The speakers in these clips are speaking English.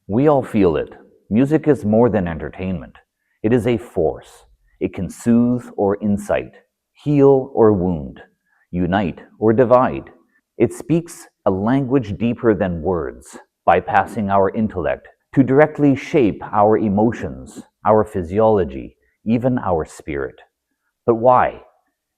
We all feel it. Music is more than entertainment. It is a force. It can soothe or incite, heal or wound, unite or divide. It speaks a language deeper than words, bypassing our intellect to directly shape our emotions, our physiology, even our spirit. But why?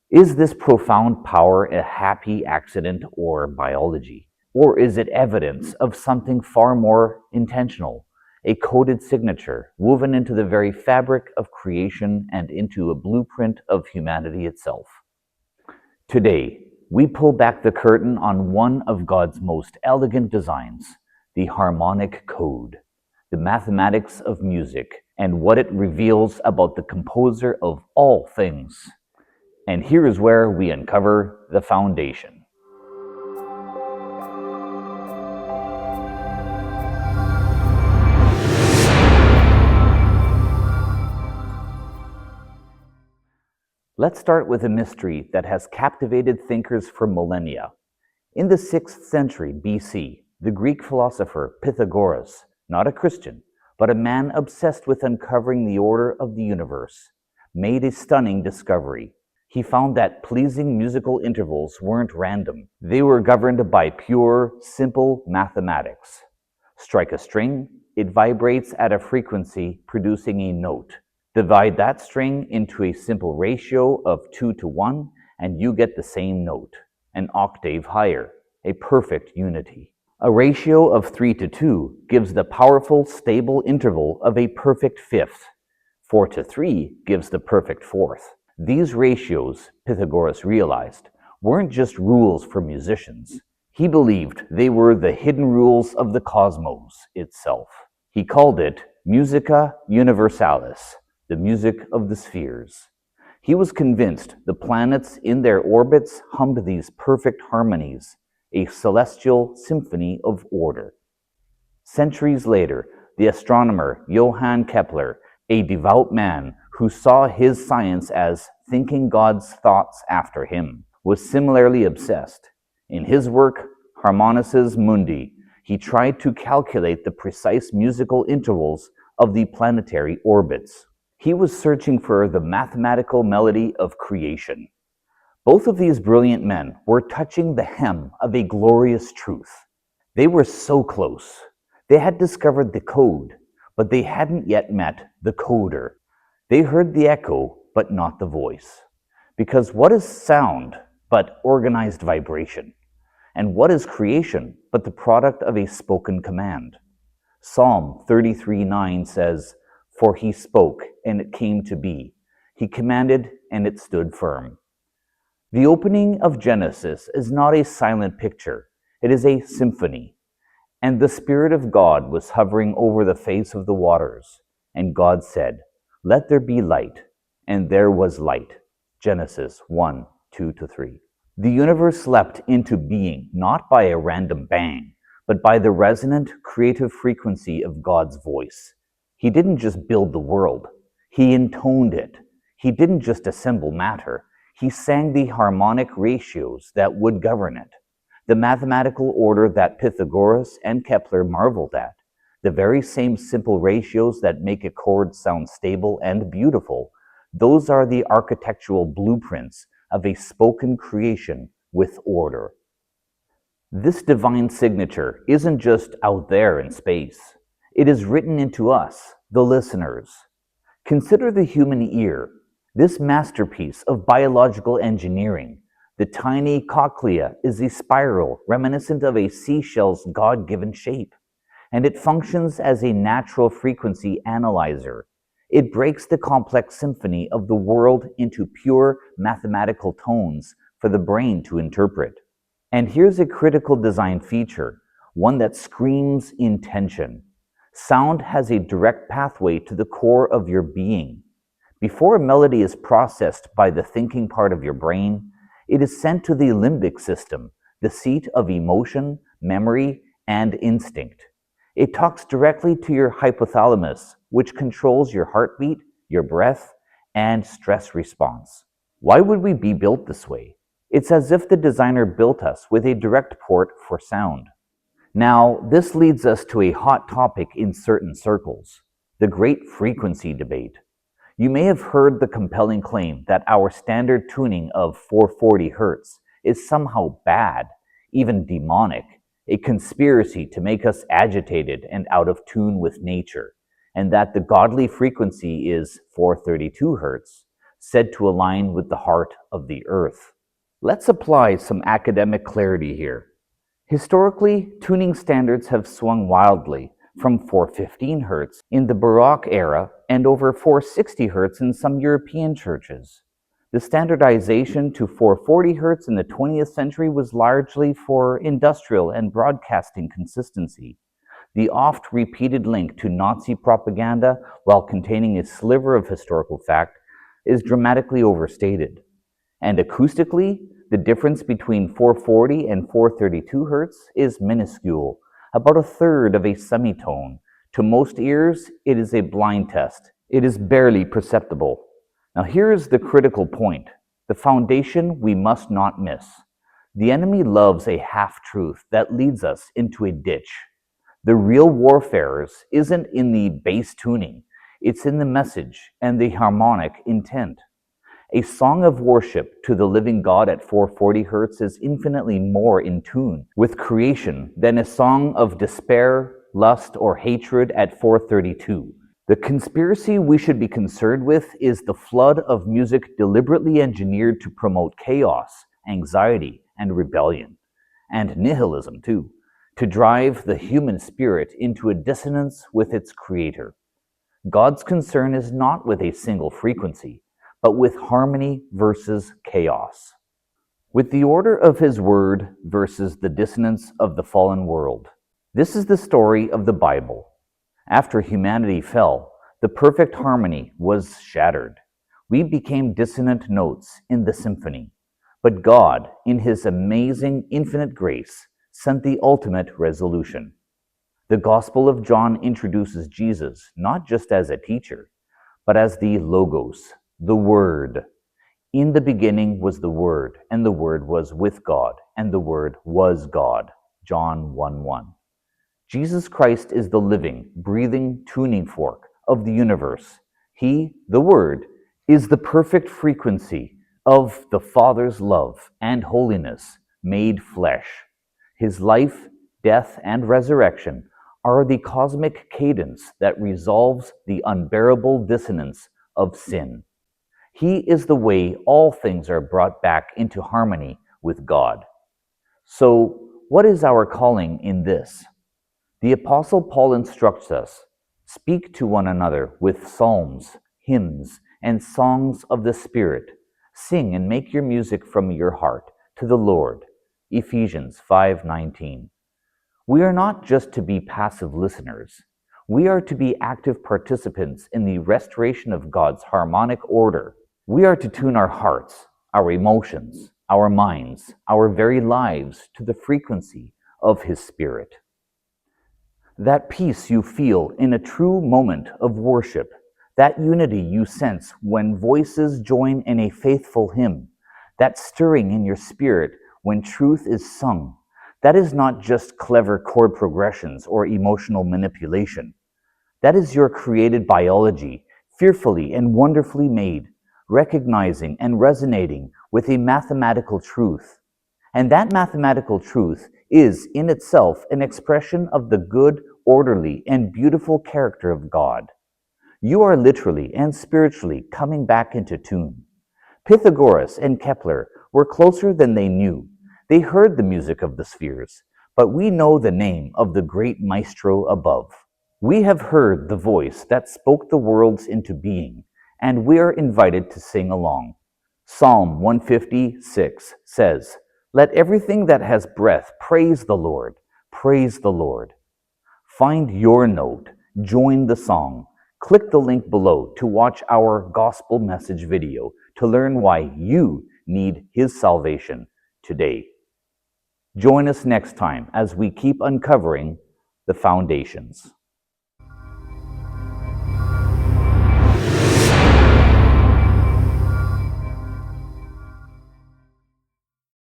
Is this profound power a happy accident or biology? Or is it evidence of something far more intentional, a coded signature woven into the very fabric of creation and into a blueprint of humanity itself? Today, we pull back the curtain on one of God's most elegant designs, the Harmonic Code, the mathematics of music, and what it reveals about the composer of all things. And here is where we uncover the foundation. Let's start with a mystery that has captivated thinkers for millennia. In the 6th century BC, the Greek philosopher Pythagoras, not a Christian, but a man obsessed with uncovering the order of the universe, made a stunning discovery. He found that pleasing musical intervals weren't random. They were governed by pure, simple mathematics. Strike a string, it vibrates at a frequency, producing a note. Divide that string into a simple ratio of 2 to 1, and you get the same note, an octave higher, a perfect unity. A ratio of 3 to 2 gives the powerful, stable interval of a perfect fifth. 4 to 3 gives the perfect fourth. These ratios, Pythagoras realized, weren't just rules for musicians. He believed they were the hidden rules of the cosmos itself. He called it musica universalis, the music of the spheres. He was convinced the planets in their orbits hummed these perfect harmonies, a celestial symphony of order. Centuries later, the astronomer Johann Kepler, a devout man who saw his science as thinking God's thoughts after him, was similarly obsessed. In his work, Harmonices Mundi, he tried to calculate the precise musical intervals of the planetary orbits. He was searching for the mathematical melody of creation. Both of these brilliant men were touching the hem of a glorious truth. They were so close. They had discovered the code, but they hadn't yet met the coder. They heard the echo, but not the voice. Because what is sound but organized vibration? And what is creation but the product of a spoken command? Psalm 33:9 says, "For he spoke, and it came to be. He commanded, and it stood firm." The opening of Genesis is not a silent picture. It is a symphony. And the Spirit of God was hovering over the face of the waters. And God said, "Let there be light." And there was light. Genesis 1:2-3. The universe leapt into being not by a random bang, but by the resonant, creative frequency of God's voice. He didn't just build the world. He intoned it. He didn't just assemble matter. He sang the harmonic ratios that would govern it. The mathematical order that Pythagoras and Kepler marveled at. The very same simple ratios that make a chord sound stable and beautiful. Those are the architectural blueprints of a spoken creation with order. This divine signature isn't just out there in space. It is written into us, the listeners. Consider the human ear, this masterpiece of biological engineering. The tiny cochlea is a spiral reminiscent of a seashell's God-given shape, and it functions as a natural frequency analyzer. It breaks the complex symphony of the world into pure mathematical tones for the brain to interpret. And here's a critical design feature, one that screams intention. Sound has a direct pathway to the core of your being. Before a melody is processed by the thinking part of your brain, it is sent to the limbic system, the seat of emotion, memory, and instinct. It talks directly to your hypothalamus, which controls your heartbeat, your breath, and stress response. Why would we be built this way? It's as if the designer built us with a direct port for sound. Now, this leads us to a hot topic in certain circles, the great frequency debate. You may have heard the compelling claim that our standard tuning of 440 Hz is somehow bad, even demonic, a conspiracy to make us agitated and out of tune with nature, and that the godly frequency is 432 Hz, said to align with the heart of the earth. Let's apply some academic clarity here. Historically, tuning standards have swung wildly from 415 Hz in the Baroque era and over 460 Hz in some European churches. The standardization to 440 Hz in the 20th century was largely for industrial and broadcasting consistency. The oft-repeated link to Nazi propaganda, while containing a sliver of historical fact, is dramatically overstated. And acoustically, the difference between 440 and 432 Hz is minuscule, about a third of a semitone. To most ears, it is a blind test. It is barely perceptible. Now here is the critical point, the foundation we must not miss. The enemy loves a half-truth that leads us into a ditch. The real warfare isn't in the bass tuning, it's in the message and the harmonic intent. A song of worship to the living God at 440 Hz is infinitely more in tune with creation than a song of despair, lust, or hatred at 432. The conspiracy we should be concerned with is the flood of music deliberately engineered to promote chaos, anxiety, and rebellion, and nihilism too, to drive the human spirit into a dissonance with its creator. God's concern is not with a single frequency, but with harmony versus chaos, with the order of his word versus the dissonance of the fallen world. This is the story of the Bible. After humanity fell, the perfect harmony was shattered. We became dissonant notes in the symphony. But God, in his amazing infinite grace, sent the ultimate resolution. The Gospel of John introduces Jesus not just as a teacher, but as the Logos, the Word. In the beginning was the Word, and the Word was with God, and the Word was God. John 1:1. Jesus Christ is the living, breathing tuning fork of the universe. He, the Word, is the perfect frequency of the Father's love and holiness made flesh. His life, death, and resurrection are the cosmic cadence that resolves the unbearable dissonance of sin. He is the way all things are brought back into harmony with God. So, what is our calling in this? The Apostle Paul instructs us, speak to one another with psalms, hymns, and songs of the Spirit. Sing and make your music from your heart to the Lord. Ephesians 5:19. We are not just to be passive listeners. We are to be active participants in the restoration of God's harmonic order. We are to tune our hearts, our emotions, our minds, our very lives to the frequency of His Spirit. That peace you feel in a true moment of worship, that unity you sense when voices join in a faithful hymn, that stirring in your spirit when truth is sung, that is not just clever chord progressions or emotional manipulation. That is your created biology, fearfully and wonderfully made, recognizing and resonating with a mathematical truth. And that mathematical truth is in itself an expression of the good, orderly, and beautiful character of God. You are literally and spiritually coming back into tune. Pythagoras and Kepler were closer than they knew. They heard the music of the spheres, but we know the name of the great maestro above. We have heard the voice that spoke the worlds into being, and we are invited to sing along. Psalm 156 says, "Let everything that has breath praise the Lord, praise the Lord." Find your note, join the song. Click the link below to watch our gospel message video to learn why you need His salvation today. Join us next time as we keep uncovering the foundations.